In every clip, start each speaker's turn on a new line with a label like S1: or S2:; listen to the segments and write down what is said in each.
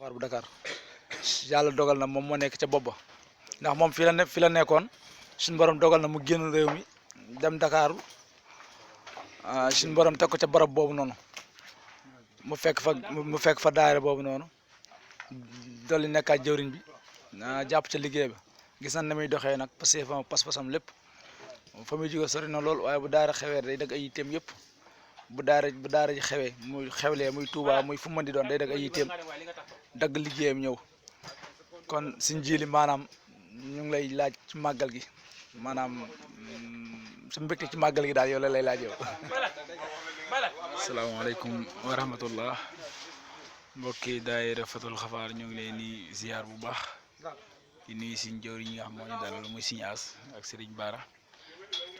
S1: foire bu Dakar yàlla dogal na moom moo nekk ca bopp ba ndax moom fi la nekkoon suñu borom dogal na mu génn réew mi dem Dakar suñu borom teg ko ca barab boobu noonu mu fekk fa daayira boobu noonu dolli nekkaat jëwriñ bi jàpp ca liggéey ba gis nañ ne muy doxee nag parce que pas-pasam lépp fa muy jóge sori na lool waaye bu daara xewee day dagg ay yitteem yëpp bu daara ji xewee muy xewlee muy Tuuba muy fu mu mën di doon day dagg ay yitteem dagg liggéeyam ñëw kon suñ jili maanaam ñu ngi lay laaj ci màggal gi maanaam su mbégte ci màggal gi daal yow la lay laaj yow.
S2: asalaamaaleykum wa rahmatullah mbokki daayira Fatul Xafaar ñu ngi leen di ziar bu baax di nuyu suñ jëwriñ yi nga xam moo ñu dalal muy Sëñ As ak Serigne Bara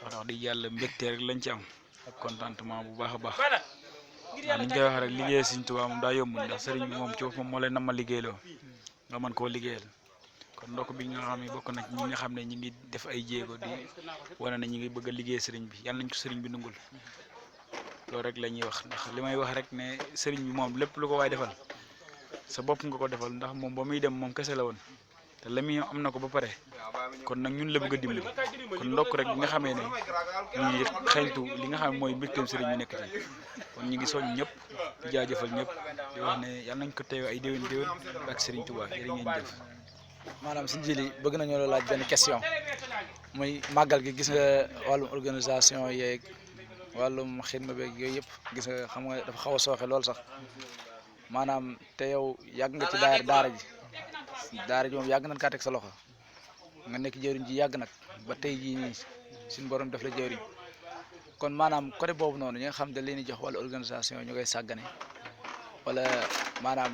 S2: wax di yàlla mbégte rek lañ ci am ak contentement bu baax a baax waaw ni ñu koy wax rek liggéey Sëñ Tuubaa moom daa yombul ndax Serigne bi moom ci boppam moo leen nama liggéeyloo nga mën koo liggéeyal kon ndokk bi nga xam ne bokk na ñi nga xam ne ñi ngi def ay jéego di wane na ñi ngi bëgg a liggéey Serigne bi yàlla nañ ko Serigne bi nungul loolu rek la ñuy wax ndax li may wax rek ne Serigne bi moom lépp lu ko waay defal sa bopp nga ko defal ndax moom ba muy dem moom kese la woon te la muy am na ko ba pare kon nag ñun la bëgg a dimbali kon ndokk rek bi nga xamee ne ñu ngi xeeñtu li nga xam ne mooy mbégteem Serigne bi nekk ci kon ñu ngi soñ ñëpp di jaajëfal ñëpp di wax ne yàlla nañ ko teew ay déwén ak Serigne Touba jërë ngeen jëf.
S1: maanaam suñu jili bëgg nañoo la laaj benn question muy màggal gi gis nga wàllum organisation yeeg wàllum xidma beeg yooyu yëpp gis nga xam nga dafa xaw a sooxe lool sax maanaam te yow yàgg nga ci daara ji moom yàgg nañ kaa teg sa loxo nga nekk jëwriñ ji yàgg nag ba tey jii nii suñu borom def la jëwriñ kon maanaam côté boobu noonu ñi nga xam da leen di jox wàllu organisation ñu koy sàggane wala maanaam